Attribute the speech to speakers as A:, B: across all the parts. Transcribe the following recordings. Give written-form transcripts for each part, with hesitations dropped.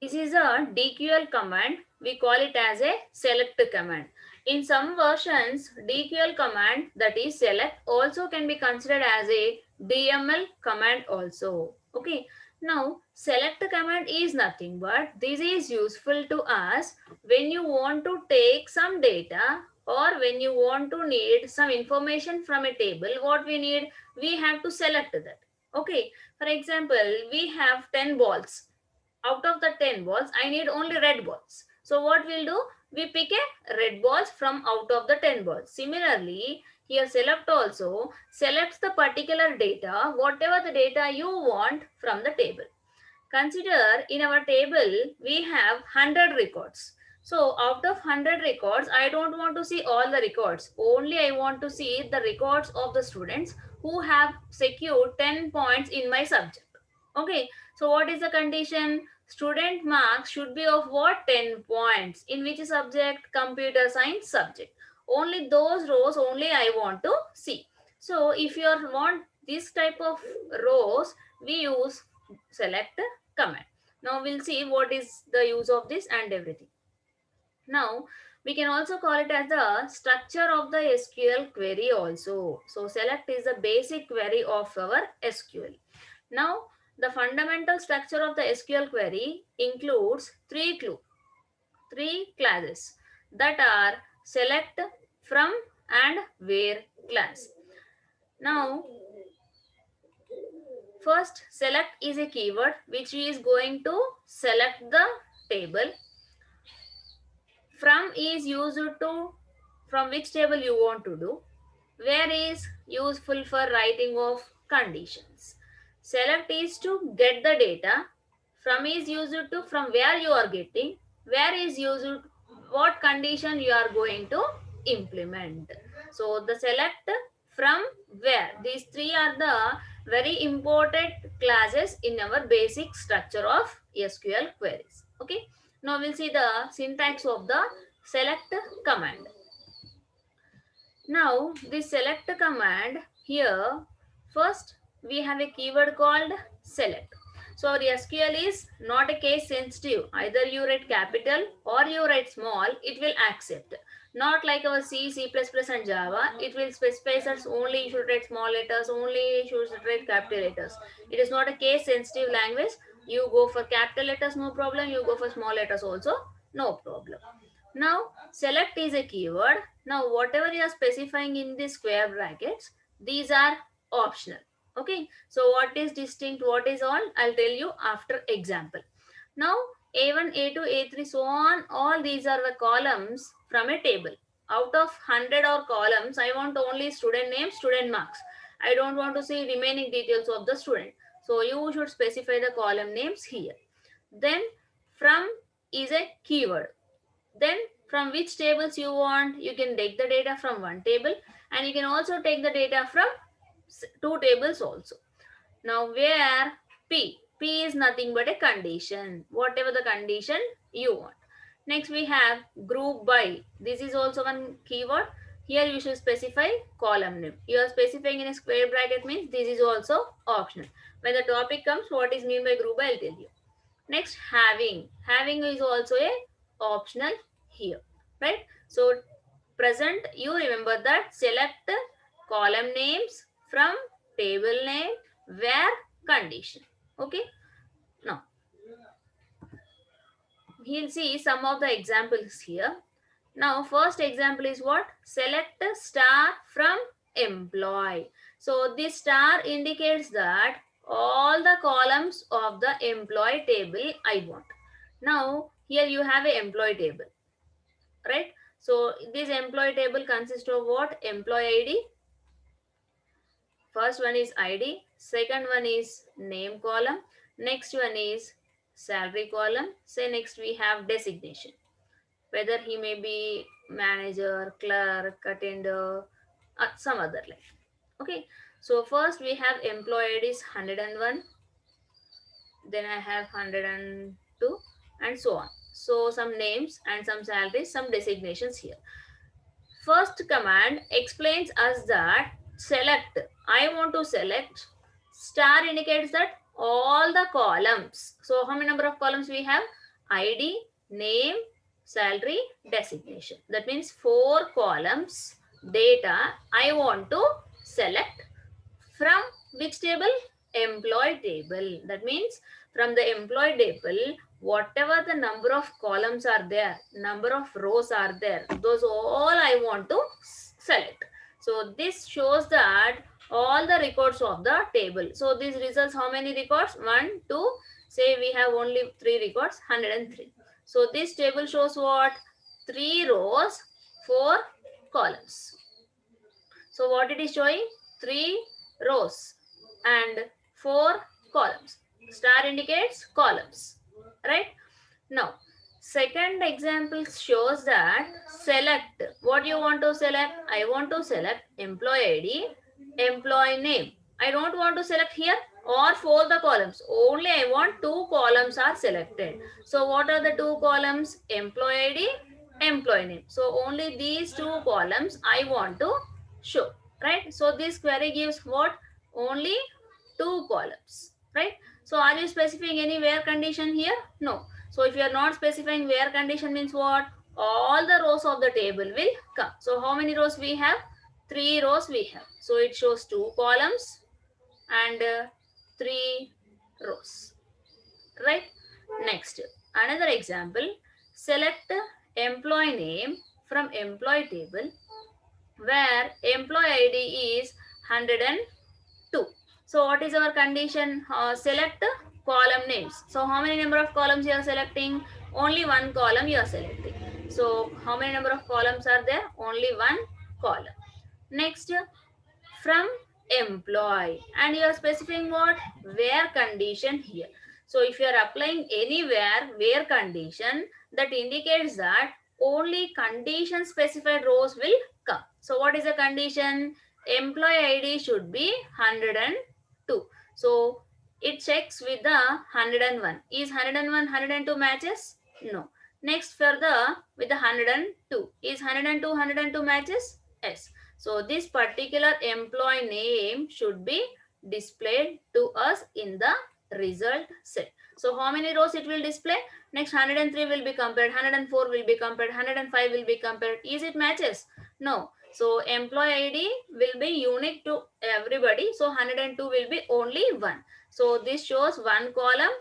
A: This is a DQL command. We call it as a select command. In some versions, DQL command, that is select, also can be considered as a DML command also. Okay. Now, select command is nothing but this is useful to us when you want to take some data or when you want to need some information from a table. What we need, we have to select that. Okay. For example, we have 10 balls. Out of the 10 balls, I need only red balls. So what we'll do, we pick a red balls from out of the 10 balls. Similarly, here select also selects the particular data, whatever the data you want from the table. Consider in our table we have 100 records. So out of 100 records, I don't want to see all the records. Only I want to see the records of the students who have secured 10 points in my subject. Okay, so what is the condition? Student marks should be of what? 10 points. In which subject? Computer science subject. Only those rows only I want to see. So if you want this type of rows, we use select command. Now we'll see what is the use of this and everything. Now we can also call it as the structure of the SQL query also. So select is the basic query of our SQL. Now the fundamental structure of the SQL query includes three classes that are select, from and where class. Now first select is a keyword which is going to select the table. From is used to from which table you want to do. Where is useful for writing of conditions. Select is to get the data. From is used to from where you are getting. Where is used what condition you are going to implement. So the select, from, where, these three are the very important classes in our basic structure of SQL queries. Okay. Now we'll see the syntax of the select command. Now this select command here, first we have a keyword called select. So our SQL is not a case sensitive. Either you write capital or you write small, it will accept. Not like our C, C++ and Java, it will specify us only you should write small letters, only you should write capital letters. It is not a case sensitive language. You go for capital letters, no problem. You go for small letters also, no problem. Now select is a keyword. Now whatever you are specifying in the square brackets, these are optional. Okay. So what is distinct, what is all, I'll tell you after example. Now A1, A2, A3, so on, all these are the columns from a table. Out of 100 or columns, I want only student name, student marks. I don't want to see remaining details of the student. So you should specify the column names here. Then from is a keyword. Then from which tables you want, you can take the data from one table and you can also take the data from two tables also. Now where, p is nothing but a condition, whatever the condition you want. Next we have group by. This is also one keyword. Here you should specify column name. You are specifying in a square bracket means this is also optional. When the topic comes, what is mean by group by, I'll tell you. Next, having is also a optional here, right? So present, you remember that select column names from table name, where, condition. Okay. Now we'll see some of the examples here. Now first example is what? Select star from employee. So this star indicates that all the columns of the employee table I want. Now here you have a employee table, right? So this employee table consists of what? Employee ID. First one is ID. Second one is name column. Next one is salary column. Say next we have designation, whether he may be manager, clerk, attender, some other like. Okay, so first we have employee ID is 101, then I have 102, and so on. So some names and some salaries, some designations here. First command explains us that select. I want to select. Star indicates that all the columns. So how many number of columns we have? ID, name, salary, designation. That means 4 columns data I want to select from which table? Employee table. That means from the employee table, whatever the number of columns are there, number of rows are there, those all I want to select. So this shows that all the records of the table. So this results how many records? 1, 2, say we have only 3 records, 103. So this table shows what? 3 rows, 4 columns. So what it is showing? 3 rows and 4 columns. Star indicates columns, right? Now, second example shows that select. What you want to select? I want to select employee ID, employee name. I don't want to select here or for the columns. Only I want 2 columns are selected. So what are the 2 columns? Employee ID, employee name. So only these 2 columns I want to show, right? So this query gives what? Only 2 columns, right? So are you specifying any where condition here? No. So if you are not specifying where condition means what? All the rows of the table will come. So how many rows we have? 3 rows we have. So it shows 2 columns and 3 rows, right? Next, another example. Select employee name from employee table where employee ID is 102. So what is our condition? Select column names. So how many number of columns you are selecting? Only 1 column you are selecting. So how many number of columns are there? Only 1 column. Next, from employee, and you are specifying what? Where condition here. So if you are applying anywhere where condition, that indicates that only condition specified rows will come. So what is the condition? Employee ID should be 102. So it checks with the 101. Is 101 102 matches? No. Next further with the 102. Is 102 102 matches? Yes. So this particular employee name should be displayed to us in the result set. So how many rows it will display? Next 103 will be compared, 104 will be compared, 105 will be compared. Is it matches? No. So employee ID will be unique to everybody. So 102 will be only 1. So this shows 1 column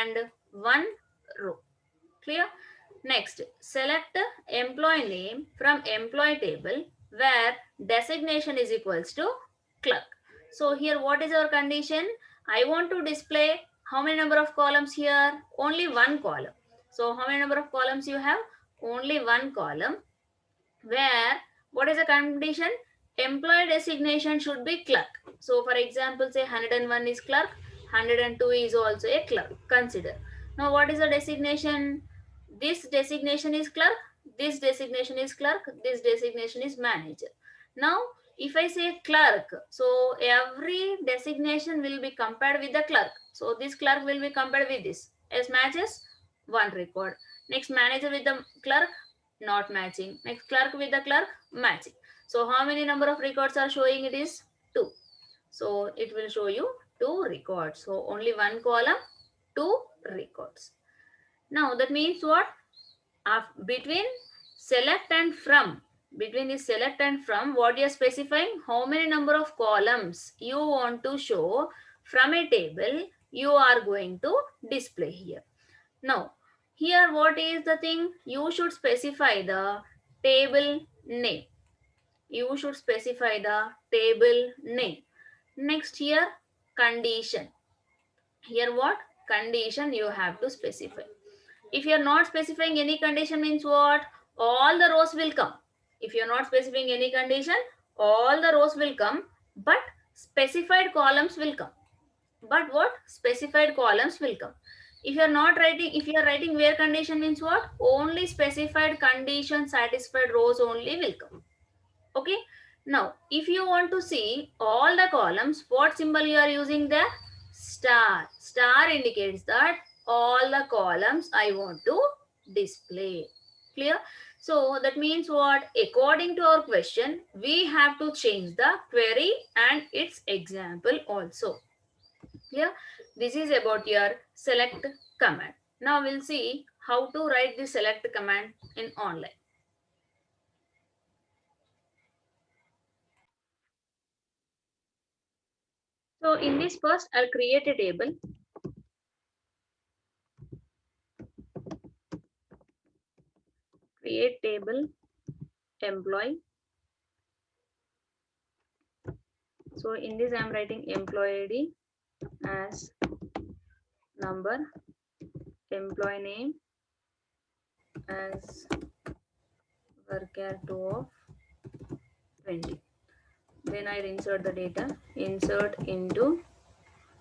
A: and 1 row. Clear? Next, select employee name from employee table where designation is equals to clerk. So here what is our condition? I want to display how many number of columns here? Only 1 column. So how many number of columns you have? Only 1 column where what is the condition? Employee designation should be clerk. So for example, say 101 is clerk, 102 is also a clerk. Consider. Now what is the designation? This designation is clerk, this designation is clerk, this designation is manager. Now if I say clerk, so every designation will be compared with the clerk. So this clerk will be compared with this. As matches, 1 record. Next manager with the clerk, not matching. Next clerk with the clerk, matching. So how many number of records are showing? It is 2. So it will show you 2 records. So only 1 column, 2 records. Now that means what? Between select and from, between the select and from, what you are specifying? How many number of columns you want to show from a table you are going to display here. Now here what is the thing? You should specify the table name. You should specify the table name. Next here condition. Here what? Condition you have to specify. If you are not specifying any condition means what? All the rows will come. If you are not specifying any condition, all the rows will come, but specified columns will come. But what? Specified columns will come. If you are not writing, if you are writing where condition means what? Only specified condition satisfied rows only will come. Okay. Now, if you want to see all the columns, what symbol you are using there? Star. Star indicates that all the columns I want to display. Clear? So that means what? According to our question, we have to change the query and its example also. Clear? This is about your select command. Now we'll see how to write the select command in online. So in this first, I'll create a table. Create table employee. So in this, I'm writing employee ID as number, employee name as varchar2 of 20. Then I insert the data, insert into,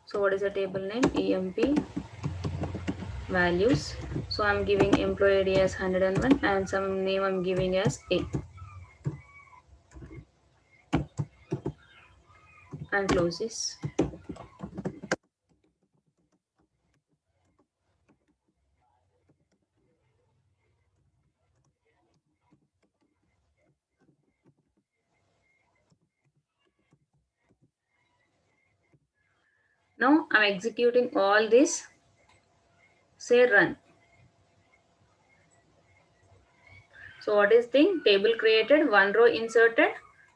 A: so what is the table name? EMP values. So I'm giving employee ID as 101 and some name I'm giving as A. And close this. Now I'm executing all this. Say run. So what is thing? Table created, one row inserted,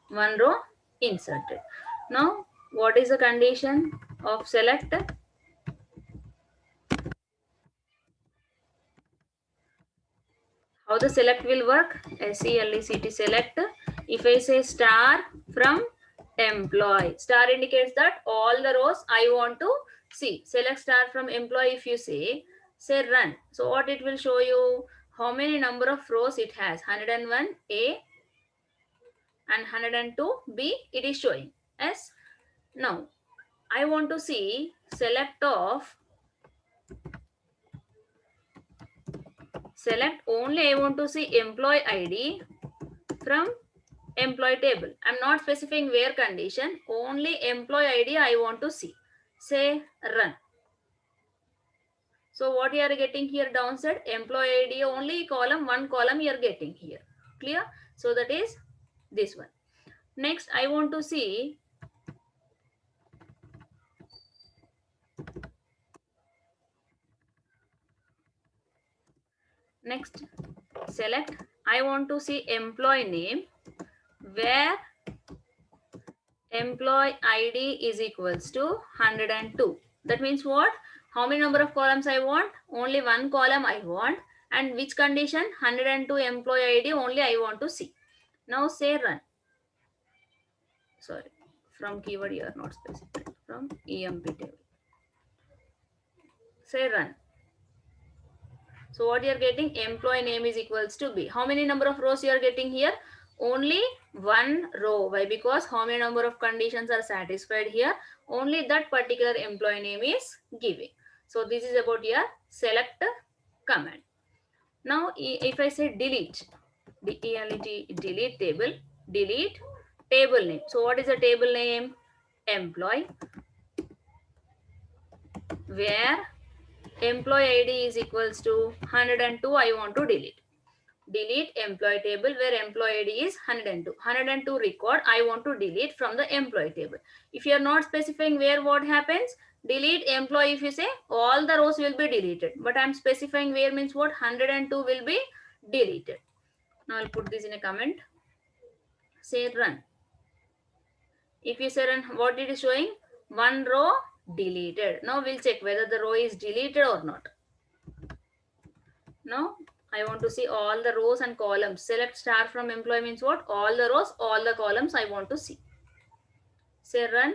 A: one row inserted. Now what is the condition of select? How the select will work? SELECT select. If I say star from employee, star indicates that all the rows I want to see. Select star from employee. If you say run. So what it will show you? How many number of rows it has? 101 A and 102 B. It is showing. Yes. Now I want to see select of select only. I want to see employee ID from employee table. I'm not specifying where condition, only employee ID I want to see. Say run. So what you are getting here downside, employee ID only column, one column you are getting here. Clear? So that is this one. Next, I want to see next select. I want to see employee name where employee ID is equals to 102. That means what? How many number of columns I want? Only one column I want. And which condition? 102 employee ID only I want to see. Now say run. Sorry, from keyword you are not specified. From EMP table. Say run. So what you are getting? Employee name is equals to B. How many number of rows you are getting here? Only one row. Why? Because how many number of conditions are satisfied here? Only that particular employee name is giving. So this is about your select command. Now if I say delete, delete table, delete table name. So what is the table name? Employee, where employee ID is equals to 102. I want to delete. Delete employee table where employee ID is 102. 102 record I want to delete from the employee table. If you are not specifying where, what happens? Delete employee. If you say all the rows will be deleted, but I am specifying where means what? 102 will be deleted. Now I'll put this in a comment. Say run. If you say run, what it is showing? One row deleted. Now we'll check whether the row is deleted or not. Now I want to see all the rows and columns. Select star from employee means what? All the rows, all the columns I want to see. Say run.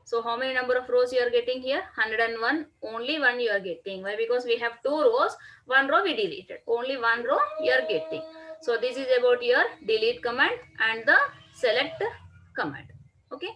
A: So how many number of rows you are getting here? 101. Only one you are getting. Why? Because we have two rows. One row we deleted. Only one row you are getting. So this is about your delete command and the select command. Okay.